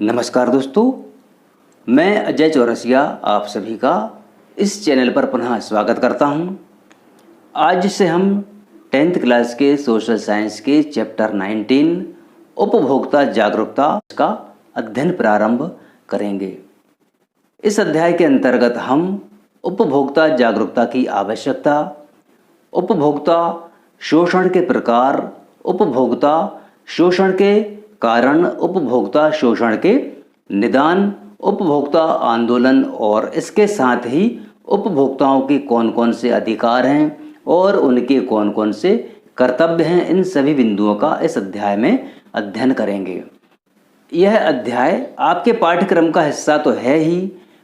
नमस्कार दोस्तों, मैं अजय चौरसिया आप सभी का इस चैनल पर पुनः स्वागत करता हूं। आज से हम 10th क्लास के सोशल साइंस के चैप्टर 19 उपभोक्ता जागरूकता का अध्ययन प्रारंभ करेंगे। इस अध्याय के अंतर्गत हम उपभोक्ता जागरूकता की आवश्यकता, उपभोक्ता शोषण के प्रकार, उपभोक्ता शोषण के कारण, उपभोक्ता शोषण के निदान, उपभोक्ता आंदोलन और इसके साथ ही उपभोक्ताओं के कौन कौन से अधिकार हैं और उनके कौन कौन से कर्तव्य हैं, इन सभी बिंदुओं का इस अध्याय में अध्ययन करेंगे। यह अध्याय आपके पाठ्यक्रम का हिस्सा तो है ही,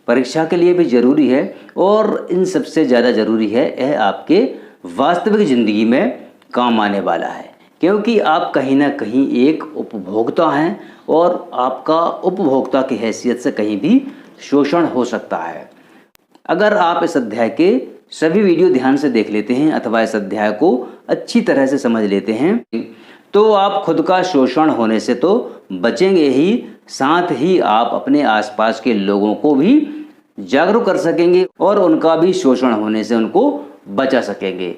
परीक्षा के लिए भी जरूरी है और इन सबसे ज़्यादा ज़रूरी है यह आपके वास्तविक ज़िंदगी में काम आने वाला है, क्योंकि आप कहीं ना कहीं एक उपभोक्ता हैं और आपका उपभोक्ता की हैसियत से कहीं भी शोषण हो सकता है। अगर आप इस अध्याय के सभी वीडियो ध्यान से देख लेते हैं अथवा इस अध्याय को अच्छी तरह से समझ लेते हैं तो आप खुद का शोषण होने से तो बचेंगे ही, साथ ही आप अपने आसपास के लोगों को भी जागरूक कर सकेंगे और उनका भी शोषण होने से उनको बचा सकेंगे।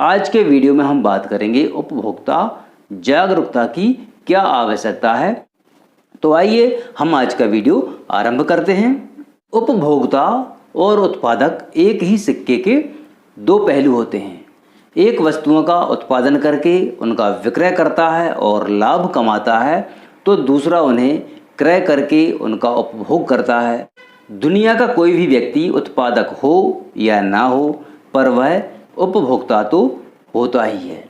आज के वीडियो में हम बात करेंगे उपभोक्ता जागरूकता की क्या आवश्यकता है। तो आइए हम आज का वीडियो आरंभ करते हैं। उपभोक्ता और उत्पादक एक ही सिक्के के दो पहलू होते हैं। एक वस्तुओं का उत्पादन करके उनका विक्रय करता है और लाभ कमाता है, तो दूसरा उन्हें क्रय करके उनका उपभोग करता है। दुनिया का कोई भी व्यक्ति उत्पादक हो या ना हो, पर वह उपभोक्ता तो होता ही है।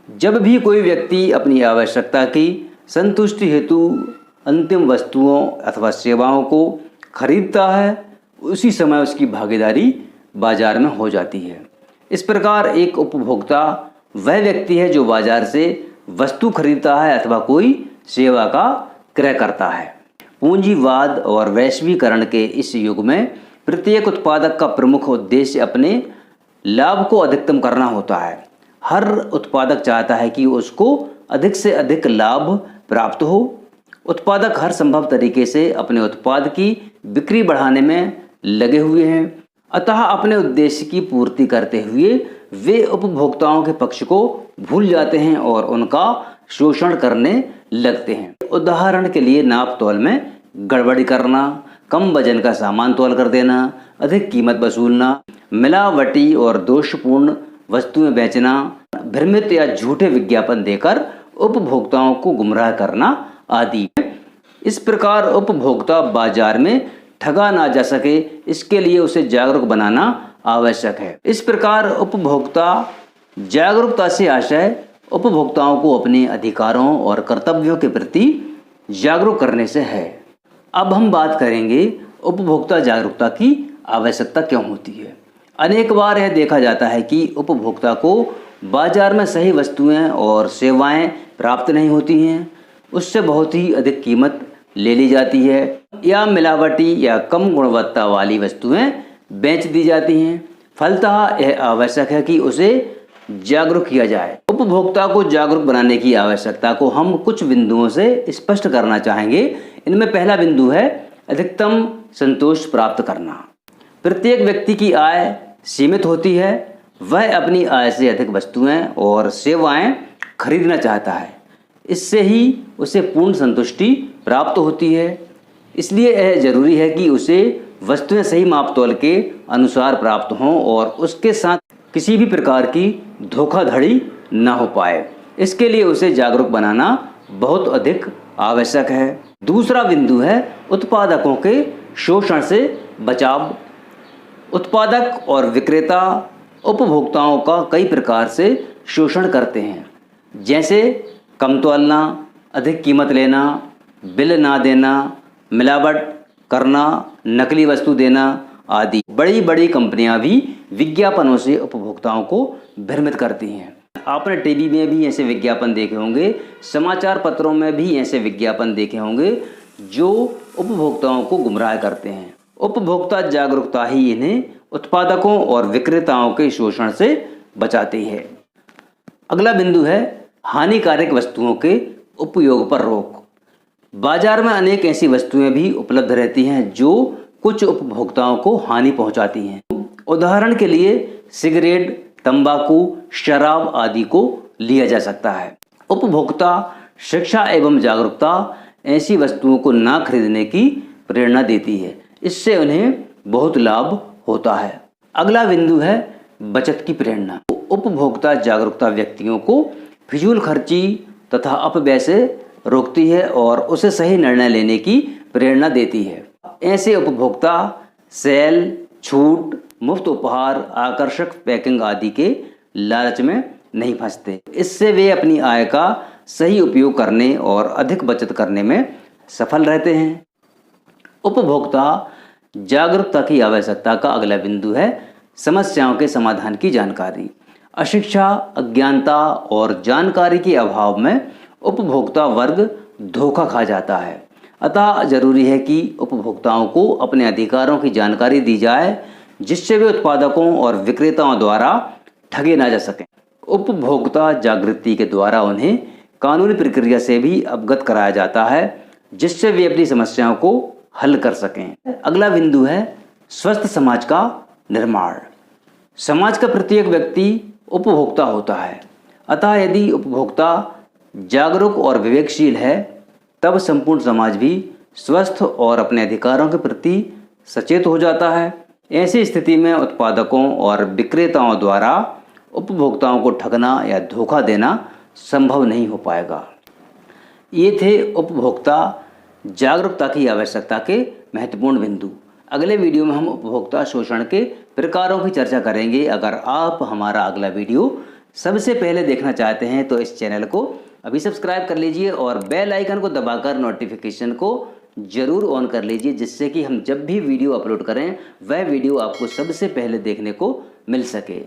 जब भी कोई व्यक्ति अपनी आवश्यकता की संतुष्टि हेतु अंतिम वस्तुओं अथवा सेवाओं को खरीदता है, उसी समय उसकी भागीदारी बाजार में हो जाती है। इस प्रकार एक उपभोक्ता वह व्यक्ति है जो बाजार से वस्तु खरीदता है अथवा कोई सेवा का क्रय करता है। पूंजीवाद और वैश्वीकरण के इस युग में प्रत्येक उत्पादक का प्रमुख उद्देश्य अपने लाभ को अधिकतम करना होता है। हर उत्पादक चाहता है कि उसको अधिक से अधिक लाभ प्राप्त हो। उत्पादक हर संभव तरीके से अपने उत्पाद की बिक्री बढ़ाने में लगे हुए हैं, अतः अपने उद्देश्य की पूर्ति करते हुए वे उपभोक्ताओं के पक्ष को भूल जाते हैं और उनका शोषण करने लगते हैं। उदाहरण के लिए नाप तोल में गड़बड़ी करना, कम वजन का सामान तोल कर देना, अधिक कीमत वसूलना, मिलावटी और दोषपूर्ण वस्तुएं बेचना, भ्रमित या झूठे विज्ञापन देकर उपभोक्ताओं को गुमराह करना आदि। इस प्रकार उपभोक्ता बाजार में ठगा ना जा सके, इसके लिए उसे जागरूक बनाना आवश्यक है। इस प्रकार उपभोक्ता जागरूकता से आशय उपभोक्ताओं को अपने अधिकारों और कर्तव्यों के प्रति जागरूक करने से है। अब हम बात करेंगे उपभोक्ता जागरूकता की आवश्यकता क्यों होती है। अनेक बार यह देखा जाता है कि उपभोक्ता को बाजार में सही वस्तुएं और सेवाएं प्राप्त नहीं होती हैं, उससे बहुत ही अधिक कीमत ले ली जाती है या मिलावटी या कम गुणवत्ता वाली वस्तुएं बेच दी जाती हैं। फलतः यह आवश्यक है कि उसे जागरूक किया जाए। उपभोक्ता को जागरूक बनाने की आवश्यकता को हम कुछ बिंदुओं से स्पष्ट करना चाहेंगे। इनमें पहला बिंदु है अधिकतम संतोष प्राप्त करना। प्रत्येक व्यक्ति की आय सीमित होती है, वह अपनी आय से अधिक वस्तुएं और सेवाएं खरीदना चाहता है। इससे ही उसे पूर्ण संतुष्टि प्राप्त होती है। इसलिए यह जरूरी है कि उसे वस्तुएं सही माप तोल के अनुसार प्राप्त हों और उसके साथ किसी भी प्रकार की धोखाधड़ी ना हो पाए। इसके लिए उसे जागरूक बनाना बहुत अधिक आवश्यक है। दूसरा बिंदु है उत्पादकों के शोषण से बचाव। उत्पादक और विक्रेता उपभोक्ताओं का कई प्रकार से शोषण करते हैं, जैसे कम तोलना, अधिक कीमत लेना, बिल ना देना, मिलावट करना, नकली वस्तु देना आदि। बड़ी बड़ी कंपनियां भी विज्ञापनों से उपभोक्ताओं को भ्रमित करती हैं। आपने टीवी में भी ऐसे विज्ञापन देखे होंगे, समाचार पत्रों में भी ऐसे विज्ञापन देखे होंगे जो उपभोक्ताओं को गुमराह करते हैं। उपभोक्ता जागरूकता ही इन्हें उत्पादकों और विक्रेताओं के शोषण से बचाती है। अगला बिंदु है हानिकारक वस्तुओं के उपयोग पर रोक। बाजार में अनेक ऐसी वस्तुएं भी उपलब्ध रहती हैं जो कुछ उपभोक्ताओं को हानि पहुंचाती हैं। उदाहरण के लिए सिगरेट, तंबाकू, शराब आदि को लिया जा सकता है। उपभोक्ता शिक्षा एवं जागरूकता ऐसी वस्तुओं को ना खरीदने की प्रेरणा देती है। इससे उन्हें बहुत लाभ होता है। अगला बिंदु है बचत की प्रेरणा। उपभोक्ता जागरूकता व्यक्तियों को फिजूल खर्ची तथा अपव्यय से रोकती है और उसे सही निर्णय लेने की प्रेरणा देती है। ऐसे उपभोक्ता सेल, छूट, मुफ्त उपहार, आकर्षक पैकिंग आदि के लालच में नहीं फंसते। इससे वे अपनी आय का सही उपयोग करने और अधिक बचत करने में सफल रहते हैं। उपभोक्ता जागरूकता की आवश्यकता का अगला बिंदु है समस्याओं के समाधान की जानकारी। अशिक्षा, अज्ञानता और जानकारी के अभाव में उपभोक्ता वर्ग धोखा खा जाता है। अतः जरूरी है कि उपभोक्ताओं को अपने अधिकारों की जानकारी दी जाए, जिससे वे उत्पादकों और विक्रेताओं द्वारा ठगे ना जा सकें। उपभोक्ता जागृति के द्वारा उन्हें कानूनी प्रक्रिया से भी अवगत कराया जाता है, जिससे वे अपनी समस्याओं को हल कर सकें। अगला बिंदु है स्वस्थ समाज का निर्माण। समाज का प्रत्येक व्यक्ति उपभोक्ता होता है। अतः यदि उपभोक्ता जागरूक और विवेकशील है, तब संपूर्ण समाज भी स्वस्थ और अपने अधिकारों के प्रति सचेत हो जाता है। ऐसी स्थिति में उत्पादकों और विक्रेताओं द्वारा उपभोक्ताओं को ठगना या धोखा देना संभव नहीं हो पाएगा। ये थे उपभोक्ता जागरूकता की आवश्यकता के महत्वपूर्ण बिंदु। अगले वीडियो में हम उपभोक्ता शोषण के प्रकारों की चर्चा करेंगे। अगर आप हमारा अगला वीडियो सबसे पहले देखना चाहते हैं तो इस चैनल को अभी सब्सक्राइब कर लीजिए और बेल आइकन को दबाकर नोटिफिकेशन को जरूर ऑन कर लीजिए, जिससे कि हम जब भी वीडियो अपलोड करें वह वीडियो आपको सबसे पहले देखने को मिल सके।